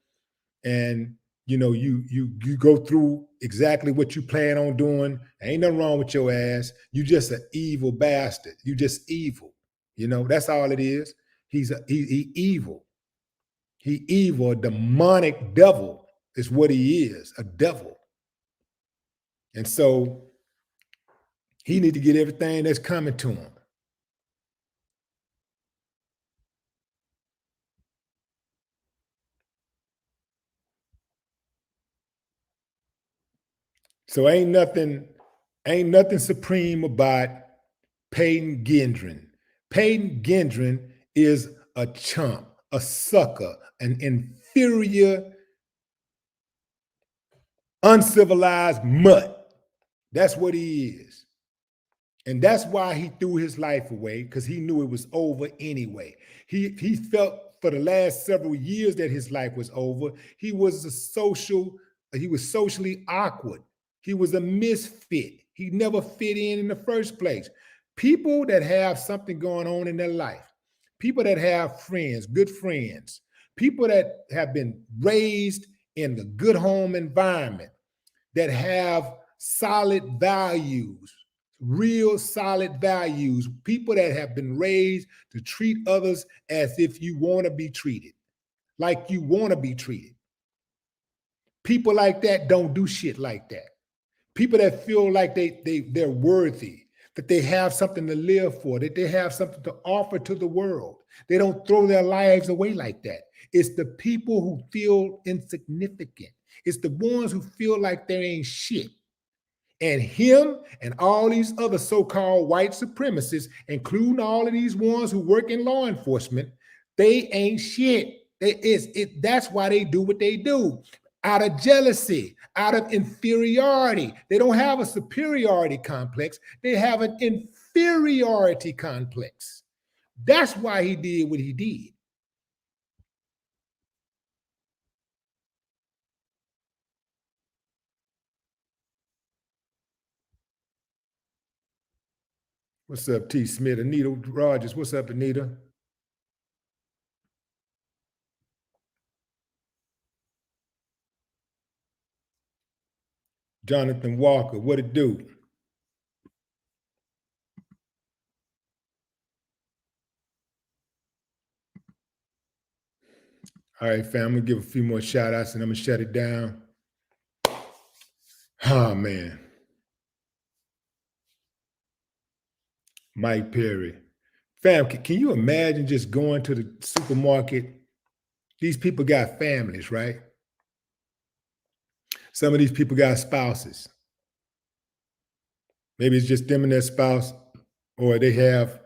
and you go through exactly what you plan on doing. Ain't nothing wrong with your ass. You just an evil bastard. You just evil. That's all it is. He evil. He evil, a demonic devil is what he is, a devil. And so he need to get everything that's coming to him. So ain't nothing supreme about Peyton Gendron. Peyton Gendron is a chump, a sucker, an inferior, uncivilized mutt. That's what he is. And that's why he threw his life away, because he knew it was over anyway. He felt for the last several years that his life was over. He was socially awkward. He was a misfit. He never fit in the first place. People that have something going on in their life, people that have friends, good friends, people that have been raised in a good home environment, that have solid values, real solid values, people that have been raised to treat others as if you want to be treated, like you want to be treated. People like that don't do shit like that. People that feel like they're worthy, that they have something to live for, that they have something to offer to the world. They don't throw their lives away like that. It's the people who feel insignificant. It's the ones who feel like they ain't shit. And him and all these other so-called white supremacists, including all of these ones who work in law enforcement, they ain't shit. That's why they do what they do. Out of jealousy, out of inferiority. They don't have a superiority complex. They have an inferiority complex. That's why he did what he did. What's up, T. Smith? Anita Rogers. What's up, Anita? Jonathan Walker. What it do? All right, fam, I'm gonna give a few more shout outs and I'm gonna shut it down. Oh man. Mike Perry. Fam, can you imagine just going to the supermarket? These people got families, right? Some of these people got spouses. Maybe it's just them and their spouse, or they have,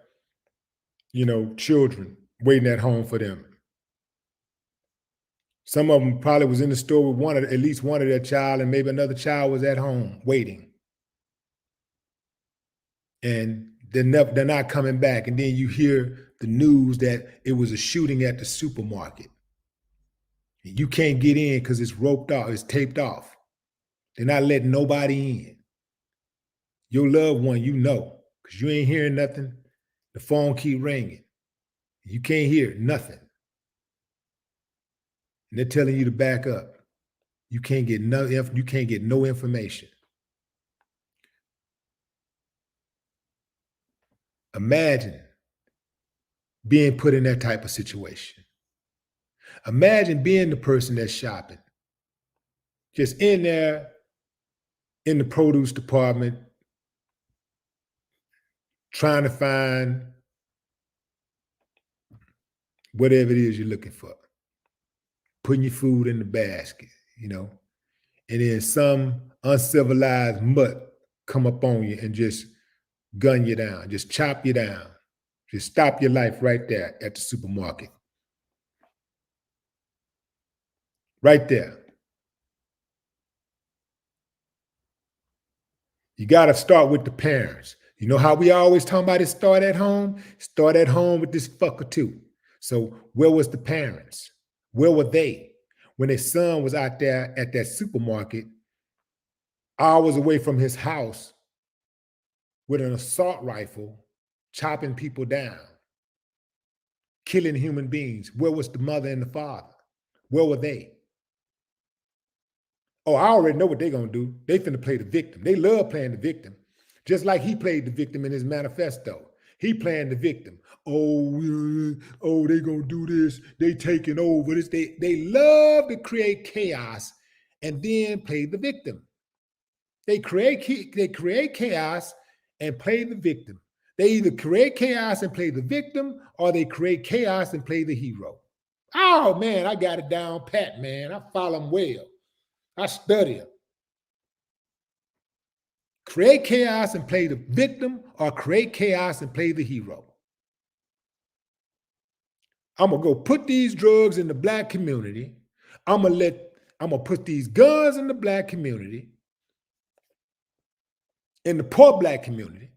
children waiting at home for them. Some of them probably was in the store with at least one of their child, and maybe another child was at home waiting. And they're not coming back. And then you hear the news that it was a shooting at the supermarket. You can't get in because it's roped off, it's taped off. They're not letting nobody in. Your loved one, because you ain't hearing nothing. The phone keep ringing. You can't hear nothing. And they're telling you to back up. You can't get no information. Imagine being put in that type of situation. Imagine being the person that's shopping, just in there in the produce department, trying to find whatever it is you're looking for, putting your food in the basket, and then some uncivilized mutt come up on you and just gun you down, just chop you down, just stop your life right there at the supermarket. Right there. You got to start with the parents. You know how we always talk about it, start at home? Start at home with this fucker too. So where was the parents? Where were they when their son was out there at that supermarket, hours away from his house, with an assault rifle, chopping people down, killing human beings? Where was the mother and the father? Where were they? Oh, I already know what they're going to do. They finna play the victim. They love playing the victim. Just like he played the victim in his manifesto. He playing the victim. Oh, they going to do this. They taking over this. They love to create chaos and then play the victim. They create chaos and play the victim. They either create chaos and play the victim, or they create chaos and play the hero. Oh, man, I got it down pat, man. I follow them well. I study them. Create chaos and play the victim, or create chaos and play the hero. I'm gonna go put these drugs in the black community. I'm gonna put these guns in the black community, in the poor black community.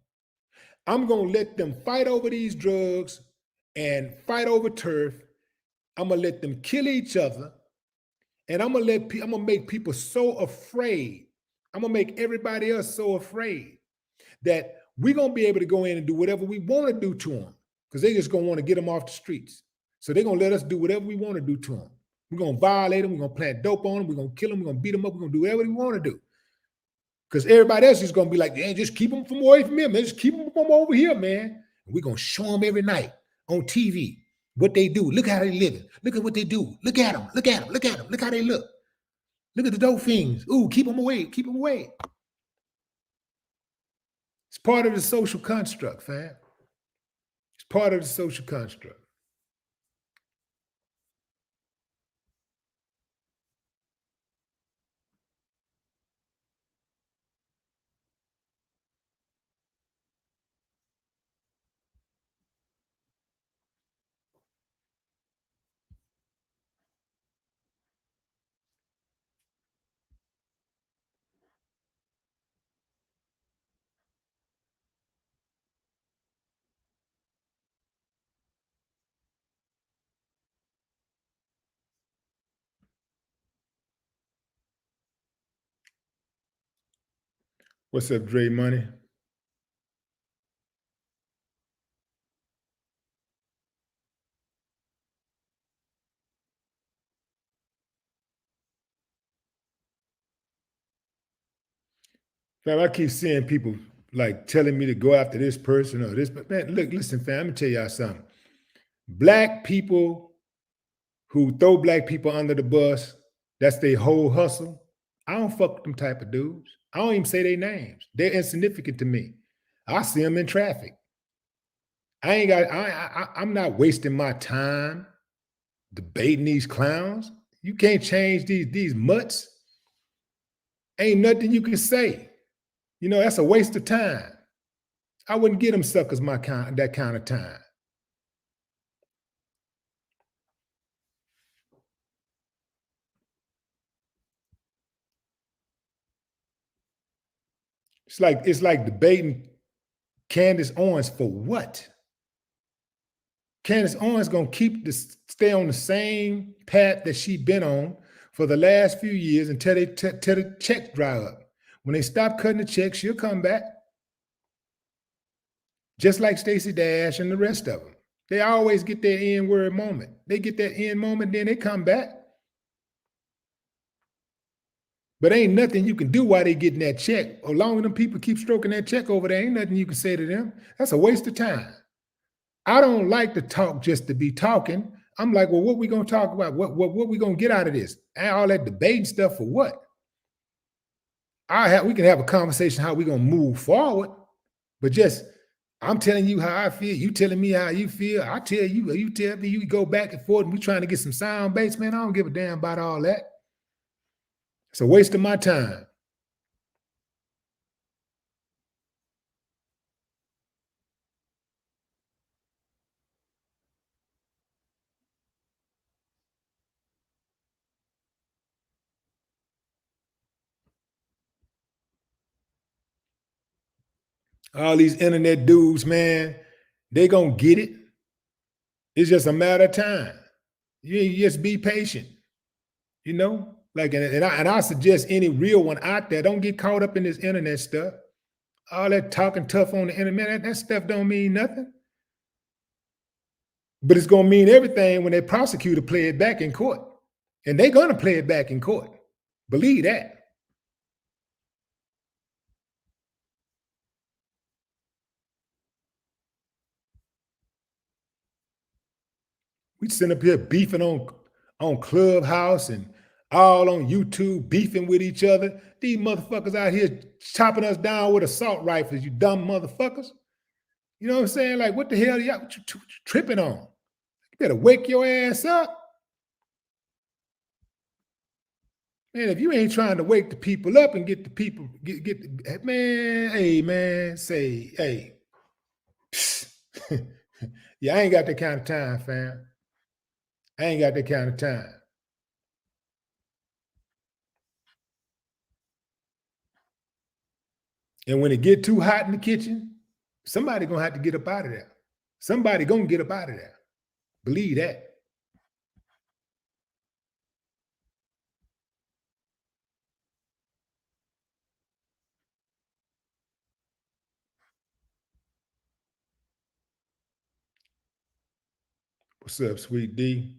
I'm gonna let them fight over these drugs and fight over turf. I'm gonna let them kill each other, and I'm gonna make people so afraid. I'm gonna make everybody else so afraid that we're gonna be able to go in and do whatever we want to do to them, because they just gonna want to get them off the streets. So they're gonna let us do whatever we want to do to them. We're gonna violate them. We're gonna plant dope on them. We're gonna kill them. We're gonna beat them up. We're gonna do whatever we want to do. Because everybody else is gonna be like, man, just keep them from away from here, man. Just keep them from over here, man. And we're gonna show them every night on TV what they do. Look how they living. Look at what they do. Look at them. Look at them. Look at them. Look how they look. Look at the dope fiends. Ooh, keep them away. Keep them away. It's part of the social construct, fam. It's part of the social construct. What's up, Dre Money? Fam, I keep seeing people like telling me to go after this person or this, but man, look, listen, fam, I'm gonna tell y'all something. Black people who throw black people under the bus, that's their whole hustle. I don't fuck with them type of dudes. I don't even say their names. They're insignificant to me. I see them in traffic. I'm not wasting my time debating these clowns. You can't change these mutts. Ain't nothing you can say. You know, that's a waste of time. I wouldn't give them suckers that kind of time. It's like debating Candace Owens for what? Candace Owens gonna stay on the same path that she been on for the last few years until the checks dry up. When they stop cutting the checks, she'll come back. Just like Stacey Dash and the rest of them. They always get their N-word moment. They get that end moment, then they come back. But ain't nothing you can do while they getting that check. As long as them people keep stroking that check over there, ain't nothing you can say to them. That's a waste of time. I don't like to talk just to be talking. I'm like, well, what we gonna talk about? What we gonna get out of this? And all that debating stuff for what? We can have a conversation how we gonna move forward, but just I'm telling you how I feel. You telling me how you feel. I tell you, you tell me. You go back and forth, and we trying to get some sound bites, man. I don't give a damn about all that. It's a waste of my time. All these internet dudes, man, they gonna get it. It's just a matter of time. You just be patient, you know? Like, and I suggest any real one out there, don't get caught up in this internet stuff. All that talking tough on the internet, that stuff don't mean nothing. But it's gonna mean everything when that prosecutor play it back in court. And they're gonna play it back in court. Believe that. We sit up here beefing on Clubhouse and all on YouTube, beefing with each other. These motherfuckers out here chopping us down with assault rifles, you dumb motherfuckers. You know what I'm saying? Like, what the hell y'all what you tripping on? You better wake your ass up. Man, if you ain't trying to wake the people up and get the people, man, hey, man, say, hey, yeah, I ain't got that kind of time, fam. I ain't got that kind of time. And when it get too hot in the kitchen, somebody gonna have to get up out of there. Somebody gonna get up out of there. Believe that. What's up, Sweet D?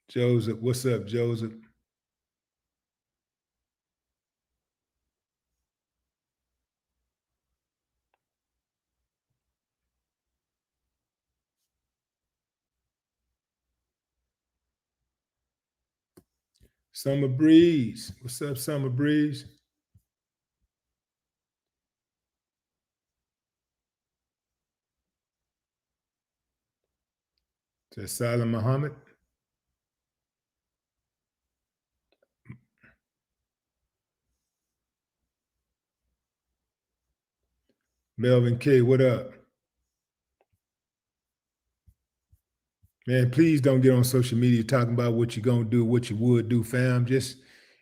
Joseph, what's up, Joseph? Summer Breeze. What's up, Summer Breeze? To Salam Muhammad. Melvin K, what up? Man, please don't get on social media talking about what you're gonna do, what you would do, fam. Just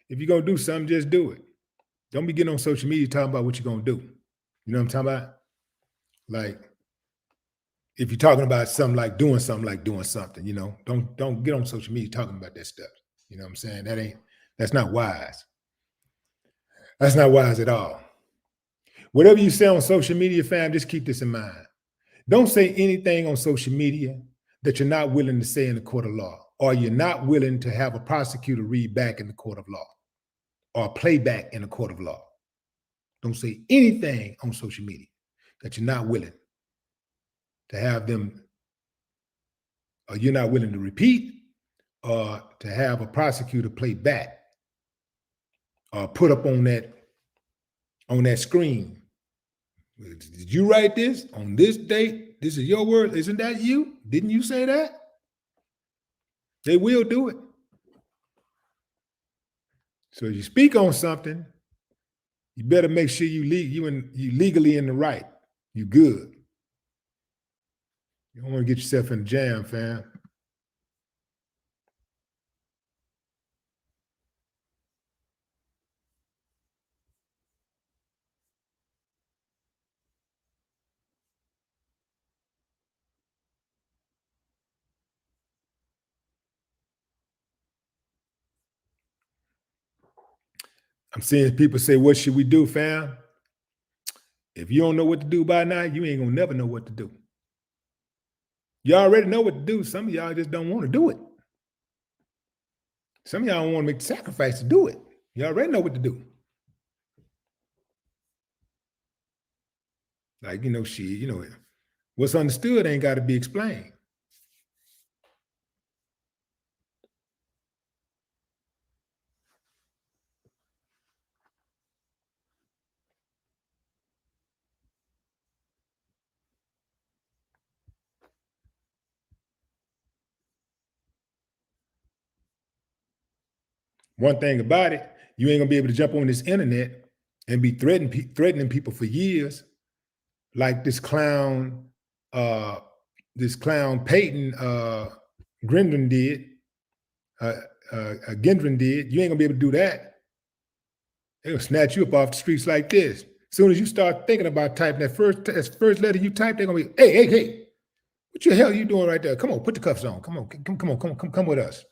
if you're gonna do something, just do it. Don't be getting on social media talking about what you're gonna do. You know what I'm talking about? Like if you're talking about something like doing something, you know, don't get on social media talking about that stuff. You know what I'm saying? That's not wise. That's not wise at all. Whatever you say on social media, fam, just keep this in mind. Don't say anything on social media that you're not willing to say in the court of law, or you're not willing to have a prosecutor read back in the court of law, or play back in the court of law. Don't say anything on social media that you're not willing to have them, or you're not willing to repeat, or to have a prosecutor play back, or put up on that screen. Did you write this on this date? This is your word. Isn't that you? Didn't you say that? They will do it. So if you speak on something, you better make sure you legally in the right. You good. You don't want to get yourself in a jam, fam. I'm seeing people say, what should we do, fam? If you don't know what to do by now, you ain't gonna never know what to do. You already know what to do. Some of y'all just don't want to do it. Some of y'all don't want to make the sacrifice to do it. You already know what to do. Like, what's understood ain't got to be explained. One thing about it, you ain't gonna be able to jump on this internet and be threatening people for years, like uh, this clown Peyton Gendron did. Gendron did. You ain't gonna be able to do that. They're gonna snatch you up off the streets like this. As soon as you start thinking about typing that first letter you type, they're gonna be, hey, what the hell are you doing right there? Come on, put the cuffs on. Come on, come with us.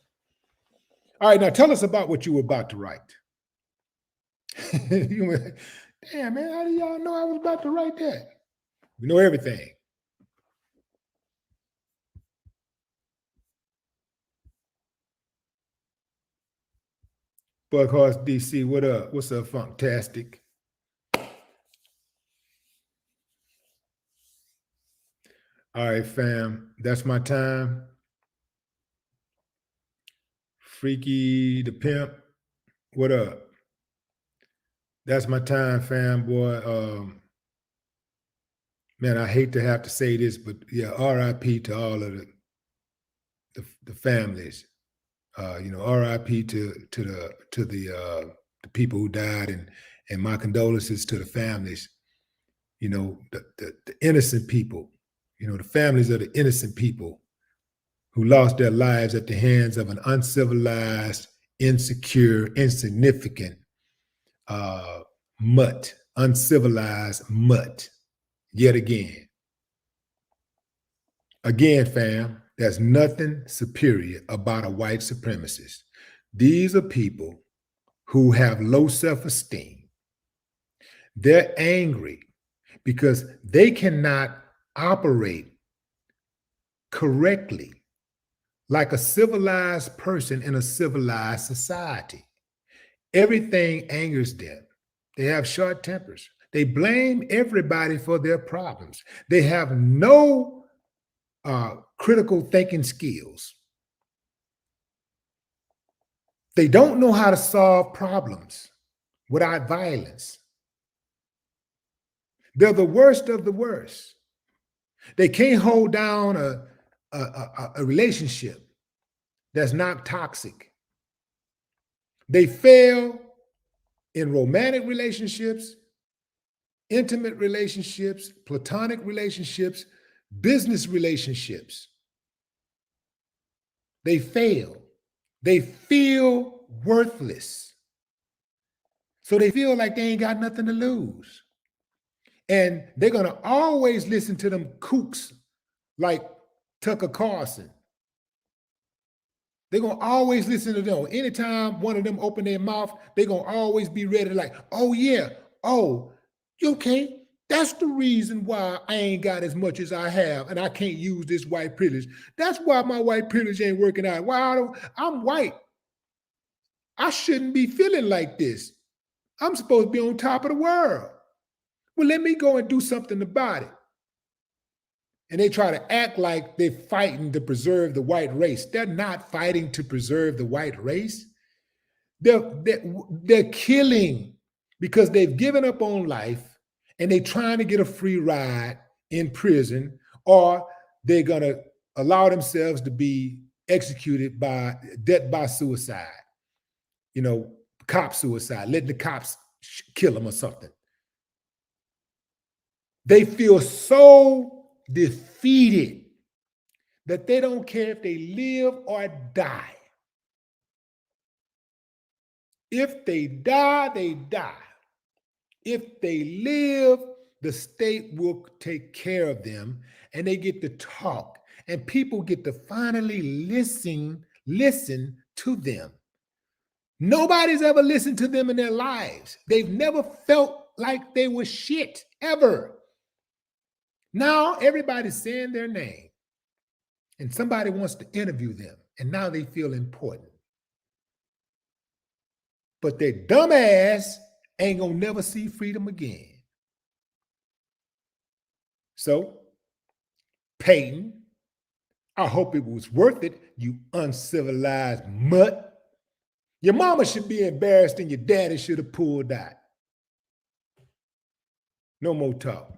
All right, now tell us about what you were about to write. You went, damn, man, how do y'all know I was about to write that? We know everything. Buckhorse DC, what up? What's up, Funktastic? All right, fam, that's my time. Freaky the Pimp, what up? That's my time, fam, boy. Man, I hate to have to say this, but yeah, RIP to all of the families. RIP to the people who died, and my condolences to the families. The innocent people. The families of the innocent people who lost their lives at the hands of an uncivilized, insecure, insignificant mutt, uncivilized mutt. Yet again. Again, fam, there's nothing superior about a white supremacist. These are people who have low self-esteem. They're angry because they cannot operate correctly like a civilized person in a civilized society. Everything angers them. They have short tempers. They blame everybody for their problems. They have no critical thinking skills. They don't know how to solve problems without violence. They're the worst of the worst. They can't hold down a relationship that's not toxic. They fail in romantic relationships, intimate relationships, platonic relationships, business relationships. They fail. They feel worthless. So they feel like they ain't got nothing to lose. And they're going to always listen to them kooks like Tucker Carlson. They're going to always listen to them. Anytime one of them open their mouth, they're going to always be ready like, oh yeah, oh, you okay? That's the reason why I ain't got as much as I have and I can't use this white privilege. That's why my white privilege ain't working out. I'm white. I shouldn't be feeling like this. I'm supposed to be on top of the world. Well, let me go and do something about it. And they try to act like they're fighting to preserve the white race. They're not fighting to preserve the white race. They're killing because they've given up on life and they're trying to get a free ride in prison, or they're going to allow themselves to be executed by death by suicide. Cop suicide, letting the cops kill them or something. They feel so defeated that they don't care if they live or die. If they die, they die. If they live, the state will take care of them and they get to talk and people get to finally listen to them. Nobody's ever listened to them in their lives. They've never felt like they were shit, ever. Now everybody's saying their name and somebody wants to interview them and now they feel important. But their dumb ass ain't gonna never see freedom again. So, Peyton, I hope it was worth it, you uncivilized mutt. Your mama should be embarrassed and your daddy should have pulled out. No more talk.